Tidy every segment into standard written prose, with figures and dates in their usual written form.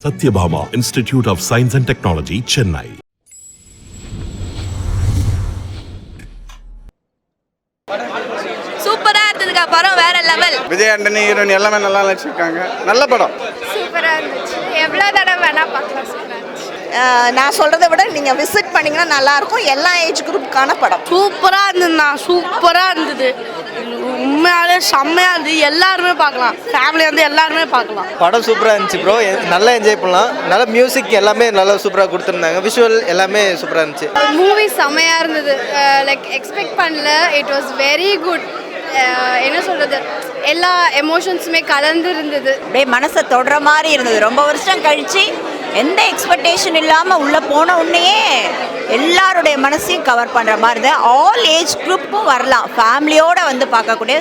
Satyabhama Institute of Science and Technology, Chennai. சூப்பரா இருந்ததுங்க படம் வேற லெவல். விஜய் ஆண்டனி ஹீரோயின் எல்லாமே நல்லா நடிச்சிருக்காங்க. நல்ல படம். சூப்பரா இருந்துச்சு. எவ்வளவு தடவை வேணா பார்க்கலாம். சூப்பரா இருந்துச்சு. நான் சொல்றதை விட நீங்க விசிட் பண்ணீங்கன்னா நல்லா இருக்கும். எல்லா ஏஜ் குரூப்புக்கான படம். சூப்பரா இருந்ததுண்ணா, சூப்பரா இருந்தது. உண்மையாலே செம்மையா இருந்தது. எல்லாருமே பார்க்கலாம், ஃபேமிலி வந்து எல்லாருமே பார்க்கலாம். படம் சூப்பராக இருந்துச்சு ப்ரோ. நல்லா என்ஜாய் பண்ணலாம். நல்ல மியூசிக் எல்லாமே நல்லா சூப்பராக கொடுத்துருந்தாங்க. விஷுவல் எல்லாமே சூப்பராக இருந்துச்சு. மூவி செம்மையா இருந்தது. லைக் எக்ஸ்பெக்ட் பண்ணல. It was very good. என்ன சொல்றது, எல்லா எமோஷன்ஸுமே கலந்து இருந்தது. அப்படியே மனசை தொடுற மாதிரி இருந்தது. ரொம்ப வருஷம் கழிச்சு எந்த எக்ஸ்பெக்டேஷன் இல்லாமல் உள்ளே போன உடனேயே எல்லாருடைய மனசையும் கவர் பண்ணுற மாதிரி இருந்தது. ஆல் ஏஜ் குரூப்பும் வரலாம், ஃபேமிலியோடு வந்து பார்க்கக்கூடிய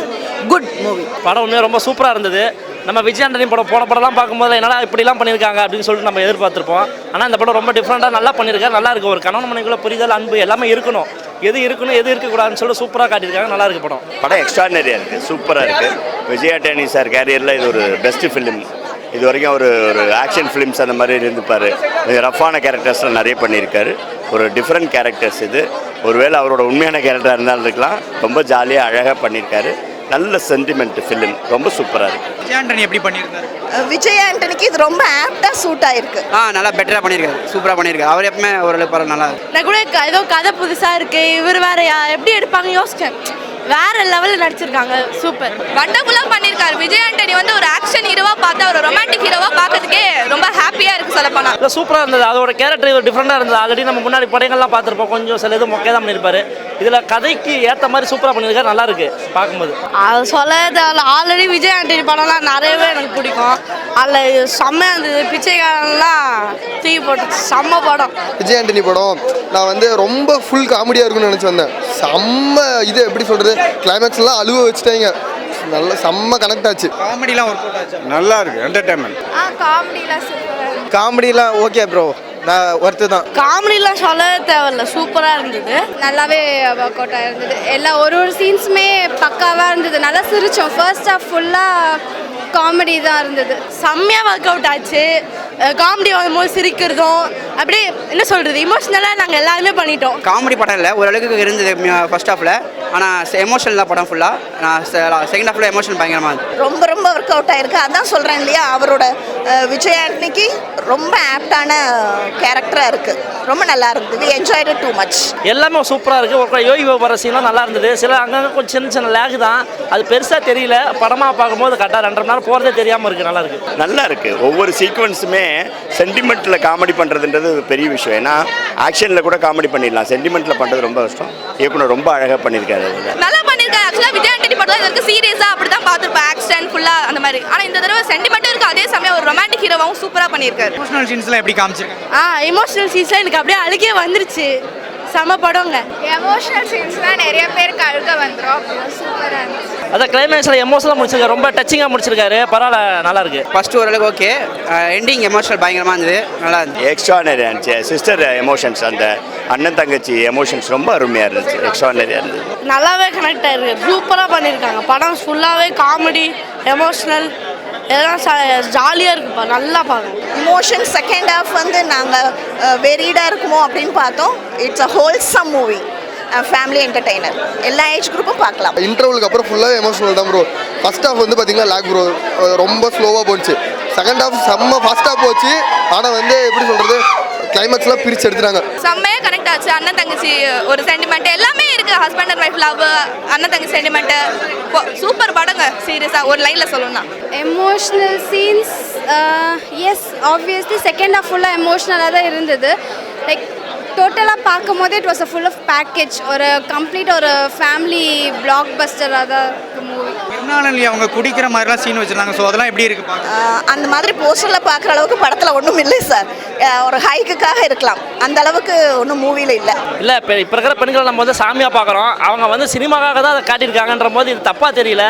குட் மூவி. படம் உண்மையாக ரொம்ப சூப்பராக இருந்தது. நம்ம விஜய் ஆண்டனி படம் போன படம்லாம் பார்க்கும்போது என்னடா இப்படிலாம் பண்ணியிருக்காங்க அப்படின்னு சொல்லிட்டு நம்ம எதிர்பார்த்துருப்போம். ஆனால் இந்த படம் ரொம்ப டிஃப்ரெண்ட்டாக நல்லா பண்ணியிருக்காரு. நல்லா இருக்குது. ஒரு கணவன் மனைவிக்குள்ள புரிதல், அன்பு எல்லாமே இருக்கணும். எது இருக்கணும் எது இருக்கக்கூடாதுன்னு சொல்லிட்டு சூப்பராக காட்டியிருக்காங்க. நல்லா இருக்குது படம். படம் எக்ஸ்ட்ரானரியாக இருக்குது, சூப்பராக இருக்குது. விஜய் ஆண்டனி சார் கேரியரில் இது ஒரு பெஸ்ட்டு ஃபிலிம். இது வரைக்கும் ஒரு ஆக்ஷன் ஃபிலிம்ஸ் அந்த மாதிரி இருந்துப்பார். ரஃப்பான கேரக்டர்ஸ்லாம் நிறைய பண்ணியிருக்காரு. ஒரு டிஃப்ரெண்ட் கேரக்டர்ஸ் இது. ஒருவேளை அவரோட உண்மையான கேரக்டராக இருந்தாலும் இருக்கலாம். ரொம்ப ஜாலியாக அழகாக பண்ணியிருக்காரு. நல்ல சென்டிமெண்ட் ஃபிலிம். ரொம்ப சூப்பராக இருக்குது. விஜய் ஆண்டனி எப்படி பண்ணியிருக்காரு? விஜய் ஆண்டனிக்கு இது ரொம்ப ஆப்டாக சூட் ஆயிருக்கு. நல்லா பெட்டராக பண்ணியிருக்காரு. சூப்பராக பண்ணியிருக்காரு. அவர் எப்பவுமே ஓரளவு படம் நல்லா இருக்கு. நான் கூட ஏதோ கதை புதுசாக இருக்கு, இவர் வேறையா எப்படி எடுப்பாங்க யோசிச்சேன். வேற லெவலில் நடிச்சிருக்காங்க. சூப்பர், வண்டர்ஃபுல்லாக பண்ணியிருக்காரு. விஜய் ஆண்டனி வந்து ஒரு ஆக்ஷன் ஹீரோவாக பார்த்தா ஒரு ரொமான்டிக் ஹீரோவாக பார்க்கறதுக்கே ரொம்ப ஹாப்பியாக இருக்குது சொல்லப்போனா. இல்லை சூப்பராக இருந்தது. அதோட கேரக்டர் டிஃப்ரெண்ட்டாக இருந்தது. ஆல்ரெடி நம்ம முன்னாடி படங்கள்லாம் பார்த்துருப்போம். கொஞ்சம் சில இது மொக்கையாக தான் பண்ணியிருப்பாரு. இதில் கதைக்கு ஏற்ற மாதிரி சூப்பராக பண்ணியிருக்காரு. நல்லா இருக்குது பார்க்கும்போது. அது சொல்ல தேவையில்ல. ஆல்ரெடி விஜய் ஆண்டனி படம்லாம் நிறையவே எனக்கு பிடிக்கும். அதில் செம்மையாக இருந்தது. பிச்சைக்காரன்லாம் தூக்கி போட்டு செம்ம படம். விஜய் ஆண்டனி படம் நான் வந்து ரொம்ப ஃபுல் காமெடியாக இருக்குன்னு நினச்சி வந்தேன். செம்ம இது எப்படி சொல்கிறது, கிளைமேக்ஸ்லாம் அழுவ வச்சுட்டாங்க. நல்ல செம்ம கனெக்ட் ஆச்சு. காமெடிலாம் ஒர்க் அவுட் ஆச்சு. நல்லா இருக்கு. என்டர்டைன்மெண்ட். காமெடிலாம் சூப்பராக இருந்துச்சு. காமெடிலாம் ஓகே ப்ரோ, நான் ஒர்த்து தான். காமெடிலாம் சொல்ல தேவையில்ல, சூப்பராக இருந்தது. நல்லாவே ஒர்க் அவுட் ஆயிருந்தது. எல்லா ஒரு சீன்ஸுமே பக்காவாக இருந்தது. நல்லா சிரிச்சோம். ஃபர்ஸ்ட் ஹாஃப் ஃபுல்லாக காமெடி தான் இருந்தது. செம்மையாக ஒர்க் அவுட் ஆச்சு. காமெடி வரும்போது சிரிக்கிறதும் அப்படியே என்ன சொல்கிறது, இமோஷ்னலாக நாங்கள் எல்லாருமே பண்ணிட்டோம். காமெடி படம் இல்லை, ஓரளவுக்கு இருந்தது ஃபர்ஸ்ட் ஹாஃபில். ஆனால் எமோஷனல் தான் படம் ஃபுல்லாக. நான் செகண்ட் ஹாஃபில் எமோஷனல் பயங்கரமாக இருந்தது. ரொம்ப ஒர்க் அவுட் ஆயிருக்கு. அதான் சொல்கிறேன் இல்லையா, அவரோட விஜய் ஆண்டனிக்கு ரொம்ப ஆப்டான கேரக்டராக இருக்குது. ரொம்ப நல்லா இருந்தது. We enjoyed it too much. எல்லாமே சூப்பராக இருக்குது. ஒரு யோகி வர சீன்லாம் நல்லா இருந்தது. சில அங்கங்கே கொஞ்சம் சின்ன லேக் தான், அது பெருசாக தெரியல. படமாக பார்க்கும்போது கரெக்டாக 2.5 மணி நேரம் போகிறதே தெரியாமல் இருக்குது. நல்லா இருக்குது. நல்லா இருக்குது. ஒவ்வொரு சீக்வன்ஸுமே சென்டிமெண்ட்டில் காமெடி பண்ணுறதுன்றது பெரிய விஷயம். ஏன்னா ஆக்ஷனில் கூட காமெடி பண்ணிடலாம், சென்டிமெண்ட்டில் பண்ணுறது ரொம்ப கஷ்டம். இயக்குனர் ரொம்ப அழகாக பண்ணியிருக்காரு. நல்லா பண்ணியிருக்காரு. ஆக்சுவலாக விஜய் ஆண்டனி படம் இதற்கு சீரியஸாக அப்படி தான் பார்த்துருப்பேன், ஆக்ஷன் ஃபுல்லாக அந்த மாதிரி. ஆனால் இந்த தடவை சென்டிமெண்ட்டும் இருக்குது, அதே சமயம் ஒரு ரொமான்டிக் ஹீரோவாகவும் சூப்பராக பண்ணியிருக்காரு. எமோஷனல் சீன்ஸ்லாம் எப்படி காமிச்சிருக்காங்க? எமோஷனல் சீன்ஸ்லாம் எனக்கு அப்படியே அழுகே வந்துருச்சு. செம படங்க. எமோஷனல் சீன்ஸ்லாம் நிறைய பேருக்கு அழுக வந்துடும். சூப்பராக இருந்துச்சு. அதான் கிளைமேக்ஸில் எமோஷனலாக முடிச்சிருக்காரு. ரொம்ப டச்சிங்காக முடிச்சிருக்காரு. பரவாயில்ல, நல்லா இருக்கு. ஃபர்ஸ்ட் ஓரளவுக்கு ஓகே. எண்டிங் எமோஷனல் பயங்கரமாக இருந்தது. நல்லா இருந்துச்சு. எக்ஸ்ட்ரானரியாக இருந்துச்சு. சிஸ்டர் எமோஷன்ஸ், அந்த அண்ணன் தங்கச்சி எமோஷன்ஸ் ரொம்ப அருமையாக இருந்துச்சு. எக்ஸ்ட்ரானரியாக இருந்தது. நல்லாவே கனெக்ட் ஆயிருக்கு. சூப்பராக பண்ணியிருக்காங்க. படம் ஃபுல்லாகவே காமெடி, எமோஷ்னல் எல்லாம் ஜாலியாக இருக்குப்பா. நல்லா பார்க்கணும். இமோஷன் செகண்ட் ஹாஃப் வந்து நாங்கள் வெரீடாக இருக்குமோ அப்படின்னு பார்த்தோம். It's a wholesome movie, family entertainer. எல்லா ஏஜ் குரூப்பும் பார்க்கலாம். இன்டர்வலுக்கு அப்புறம் ஃபுல்லாக எமோஷனல் தான் ப்ரோ. ஃபர்ஸ்ட் ஹாஃப் வந்து பார்த்தீங்கன்னா லேக் ப்ரோ, ரொம்ப ஸ்லோவாக போச்சு. செகண்ட் ஹாஃப் செம்ம ஃபாஸ்ட்டாக போச்சு. ஆனால் வந்து எப்படி சொல்கிறது, கிளைமேக்ஸ்லாம் பிரித்து எடுத்துட்டாங்க. செம்மையாக கனெக்ட் ஆச்சு. அண்ணன் தங்கச்சி ஒரு சென்டிமெண்ட் எல்லாமே இருக்குது. ஹஸ்பண்ட் அண்ட் ஒய்ஃப் லவ், அண்ணன் தங்கச்சி சென்டிமெண்ட்டு. சூப்பர் படங்க. சீரியஸாக ஒரு லைனில் சொல்லணும்னா emotional scenes as obviously second half ஃபுல்லாக எமோஷ்னலாக தான் இருந்தது. லைக் டோட்டலாக பார்க்கும் போது it was a full of package. ஒரு கம்ப்ளீட் ஒரு ஃபேமிலி பிளாக் பஸ்டராக தான் மூவி. இருந்தாலும் அவங்க குடிக்கிற மாதிரிலாம் சீன் வச்சிருந்தாங்க. ஸோ அதெல்லாம் எப்படி இருக்கு? அந்த மாதிரி போஸ்டரில் பார்க்குற அளவுக்கு படத்தில் ஒன்றும் இல்லை சார். ஒரு ஹைக்குக்காக இருக்கலாம், அந்த அளவுக்கு ஒன்றும் மூவியில் இல்லை. இல்லை, இப்போ இருக்கிற பெண்களை நம்ம வந்து சாமியாக பார்க்குறோம். அவங்க வந்து சினிமாக்காக தான் அதை காட்டியிருக்காங்கன்ற போது இது தப்பாக தெரியல.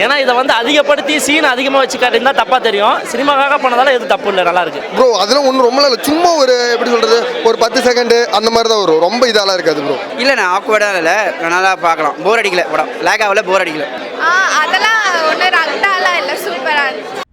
ஏன்னா இதை வந்து அதிகப்படுத்தி சீன் அதிகமாக வச்சு காட்டியிருந்தா தப்பாக தெரியும். சினிமாக்காக போனதால எது தப்பு இல்லை, நல்லா இருக்கு ப்ரோ. அதெல்லாம் ஒன்றும் ரொம்ப இல்லை, சும்மா ஒரு எப்படி சொல்கிறது, ஒரு 10 செகண்டு அந்த மாதிரி தான் வரும். ரொம்ப இதெல்லாம் இருக்காது ப்ரோ. இல்லைண்ணா, ஆக்வர்டாக இல்லை, நல்லா பார்க்கலாம். போர் அடிக்கல படம். லேக் ஆகல, போர் அடிக்கல. அதெல்லாம் ஒன்றும் ரக்டாலாம் இல்லை, சூப்பராக இருந்துச்சு.